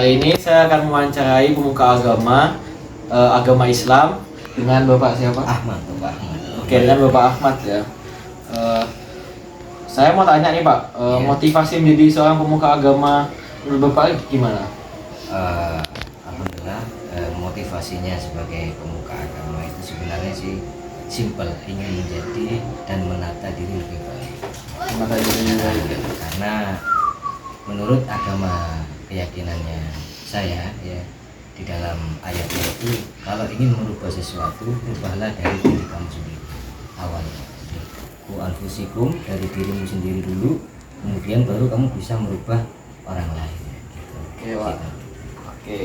Kali ini saya akan mewawancarai pemuka agama Islam dengan Bapak siapa? Bapak Ahmad. Oke, dengan Bapak Ahmad ya. Saya mau tanya nih Pak, motivasi menjadi seorang pemuka agama menurut Bapak gimana? Alhamdulillah, motivasinya sebagai pemuka agama itu sebenarnya sih simpel, ingin menjadi dan menata diri lebih baik. Karena menurut agama keyakinannya saya ya, di dalam ayatnya itu kalau ingin merubah sesuatu, rubahlah dari diri kamu sendiri awalnya. Ku anfusikum, dari dirimu sendiri dulu, kemudian baru kamu bisa merubah orang lain gitu. Oke.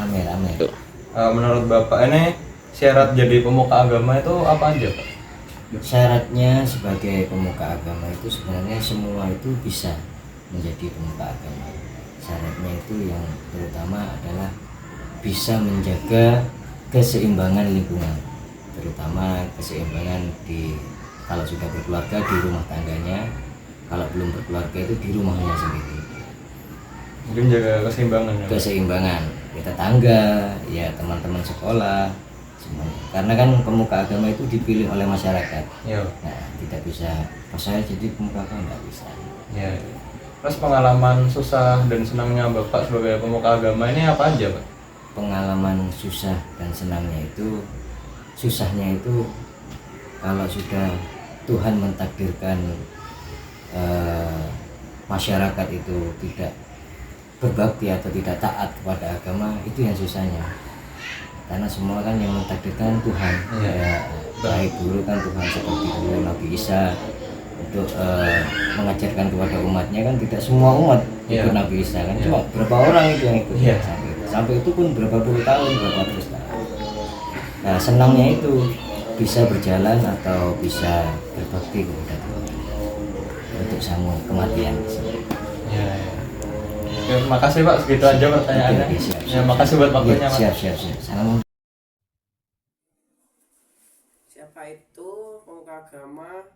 Amin. Menurut Bapak ini syarat jadi pemuka agama itu apa aja, Pak? Syaratnya sebagai pemuka agama itu sebenarnya semua itu bisa menjadi pemuka agama. Syaratnya itu yang terutama adalah bisa menjaga keseimbangan lingkungan, terutama keseimbangan kalau sudah berkeluarga di rumah tangganya, kalau belum berkeluarga itu di rumahnya sendiri. Mungkin jaga keseimbangan ya, Pak? Keseimbangan di tetangga, ya teman-teman sekolah, semuanya. Karena kan pemuka agama itu dipilih oleh masyarakat. Iya. Nah, tidak bisa saya jadi pemuka agama, nggak bisa. Ya. Terus pengalaman susah dan senangnya Bapak sebagai pemuka agama ini apa aja, Pak? Pengalaman susah dan senangnya itu, susahnya itu kalau sudah Tuhan mentakdirkan masyarakat itu tidak berbakti atau tidak taat kepada agama, itu yang susahnya. Karena semua kan yang mentakdirkan Tuhan. Ya, baik dulu kan Tuhan seperti dulu Nabi Isa untuk mengajarkan kepada umatnya, kan tidak semua umat ikut Nabi Isa kan, cuma berapa orang itu yang ikut. Sampai itu pun berapa puluh tahun, berapa ratus tahun. Nah, senangnya itu bisa berjalan atau bisa berbakti kepada Tuhan untuk sampai kematian. Oke, makasih Pak, segitu aja pertanyaannya. Siap. Ya, makasih buat waktunya, Mas. Siap. Salam. Siapa itu pemuka agama,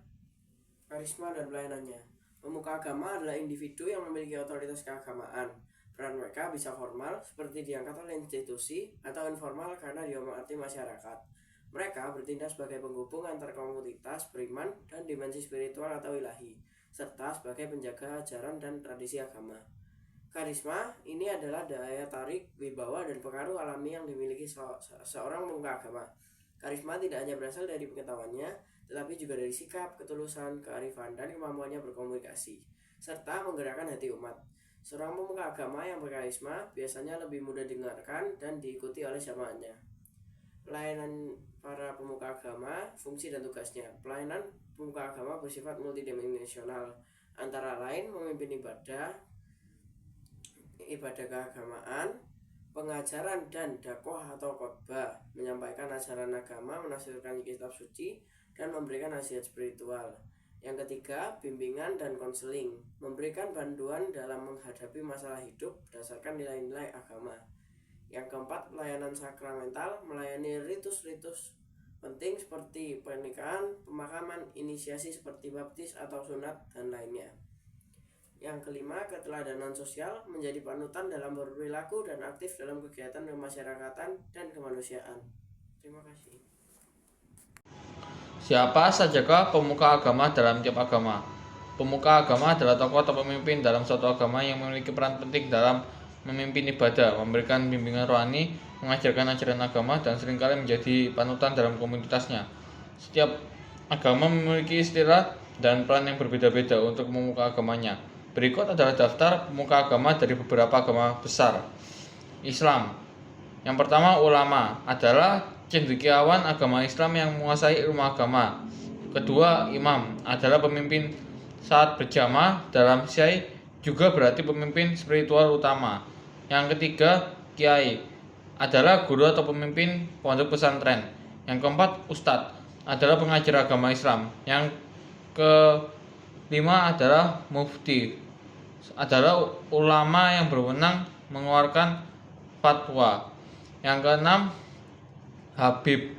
karisma dan pelayanannya? Pemuka agama adalah individu yang memiliki otoritas keagamaan. Peran mereka bisa formal seperti diangkat oleh institusi atau informal karena dihormati masyarakat. Mereka bertindak sebagai penghubung antar komunitas beriman dan dimensi spiritual atau ilahi, serta sebagai penjaga ajaran dan tradisi agama. Karisma ini adalah daya tarik, wibawa, dan pengaruh alami yang dimiliki seorang pemuka agama. Karisma tidak hanya berasal dari pengetahuannya, tetapi juga dari sikap, ketulusan, kearifan, dan kemampuannya berkomunikasi, serta menggerakkan hati umat. Seorang pemuka agama yang berkarisma biasanya lebih mudah didengarkan dan diikuti oleh jamaahnya. Pelayanan para pemuka agama, fungsi dan tugasnya. Pelayanan pemuka agama bersifat multidimensional, antara lain memimpin ibadah keagamaan, pengajaran dan dakwah atau khotbah, menyampaikan ajaran agama, menafsirkan kitab suci, dan memberikan nasihat spiritual. Yang ketiga, bimbingan dan konseling, memberikan bantuan dalam menghadapi masalah hidup berdasarkan nilai-nilai agama. Yang keempat, pelayanan sakramental, melayani ritus-ritus penting seperti pernikahan, pemakaman, inisiasi seperti baptis atau sunat, dan lainnya. Yang kelima, keteladanan sosial, menjadi panutan dalam berperilaku dan aktif dalam kegiatan kemasyarakatan dan kemanusiaan. Terima kasih. Siapa sajakah pemuka agama dalam tiap agama? Pemuka agama adalah tokoh atau pemimpin dalam suatu agama yang memiliki peran penting dalam memimpin ibadah, memberikan bimbingan rohani, mengajarkan ajaran agama, dan seringkali menjadi panutan dalam komunitasnya. Setiap agama memiliki istilah dan peran yang berbeda-beda untuk pemuka agamanya. Berikut adalah daftar pemuka agama dari beberapa agama besar. Islam. Yang pertama, ulama adalah cendekiawan agama Islam yang menguasai ilmu agama. Kedua, imam adalah pemimpin saat berjamaah dalam syai, juga berarti pemimpin spiritual utama. Yang ketiga, kiai adalah guru atau pemimpin pondok pesantren. Yang keempat, ustadz adalah pengajar agama Islam. Yang kelima adalah mufti, adalah ulama yang berwenang mengeluarkan fatwa. Yang keenam, Habib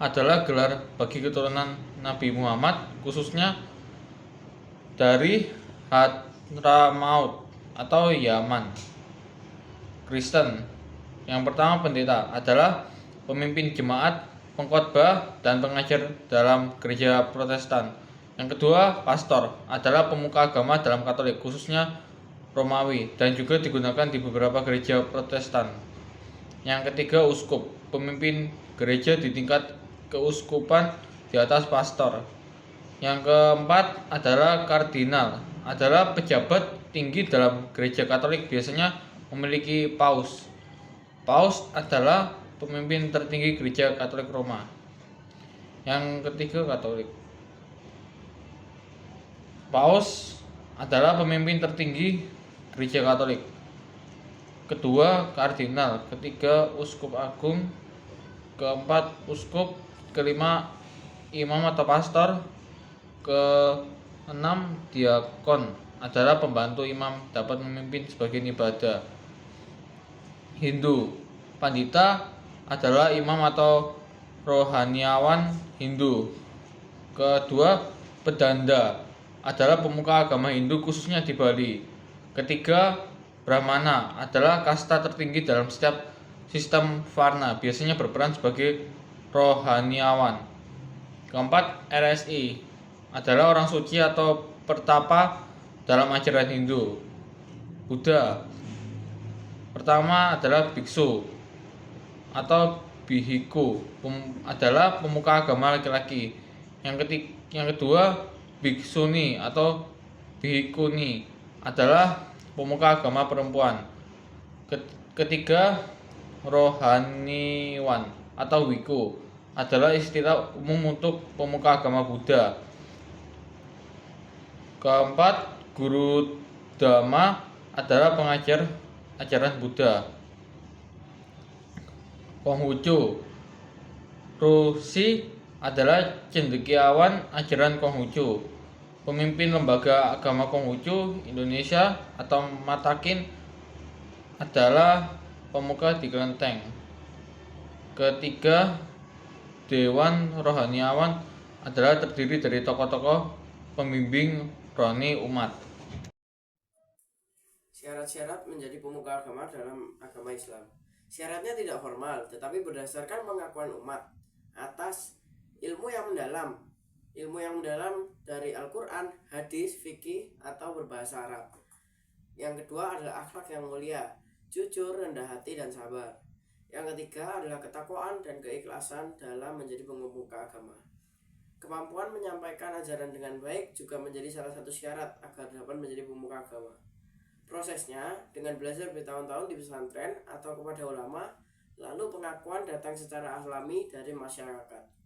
adalah gelar bagi keturunan Nabi Muhammad, khususnya dari Hadramaut atau Yaman. Kristen. Yang pertama pendeta adalah pemimpin jemaat, pengkhotbah, dan pengajar dalam gereja Protestan. Yang kedua pastor adalah pemuka agama dalam Katolik, khususnya Romawi, dan juga digunakan di beberapa gereja Protestan. Yang ketiga uskup, pemimpin gereja di tingkat keuskupan di atas pastor. Yang keempat adalah kardinal, adalah pejabat tinggi dalam gereja Katolik, biasanya memiliki paus. Paus adalah pemimpin tertinggi gereja Katolik Roma. Yang ketiga Katolik. Paus adalah pemimpin tertinggi gereja Katolik. Kedua kardinal, ketiga uskup agung, keempat uskup, kelima imam atau pastor, keenam diakon adalah pembantu imam, dapat memimpin sebagian ibadah. Hindu, pandita adalah imam atau rohaniawan Hindu. Kedua pedanda adalah pemuka agama Hindu khususnya di Bali. Ketiga Brahmana adalah kasta tertinggi dalam setiap sistem Varna, biasanya berperan sebagai rohaniawan. Keempat RSI adalah orang suci atau pertapa dalam ajaran Hindu. Buddha pertama adalah biksu atau bihiku, adalah pemuka agama laki-laki. Yang kedua biksuni atau bihikuni adalah pemuka agama perempuan. Ketiga rohaniwan atau wiku adalah istilah umum untuk pemuka agama Buddha. Keempat, guru dhamma adalah pengajar ajaran Buddha. Konghucu, Rusi adalah cendekiawan ajaran Konghucu. Pemimpin lembaga agama Konghucu Indonesia atau Matakin adalah pemuka di kelenteng. Ketiga, Dewan Rohaniawan adalah terdiri dari tokoh-tokoh pembimbing rohani umat. Syarat-syarat menjadi pemuka agama dalam agama Islam. Syaratnya tidak formal, tetapi berdasarkan pengakuan umat atas ilmu yang mendalam. Ilmu yang mendalam dari Al-Quran, hadis, fikih, atau berbahasa Arab. Yang kedua adalah akhlak yang mulia, jujur, rendah hati, dan sabar. Yang ketiga adalah ketakwaan dan keikhlasan dalam menjadi pemuka agama. Kemampuan menyampaikan ajaran dengan baik juga menjadi salah satu syarat agar dapat menjadi pemuka agama. Prosesnya dengan belajar bertahun-tahun di pesantren atau kepada ulama, lalu pengakuan datang secara alami dari masyarakat.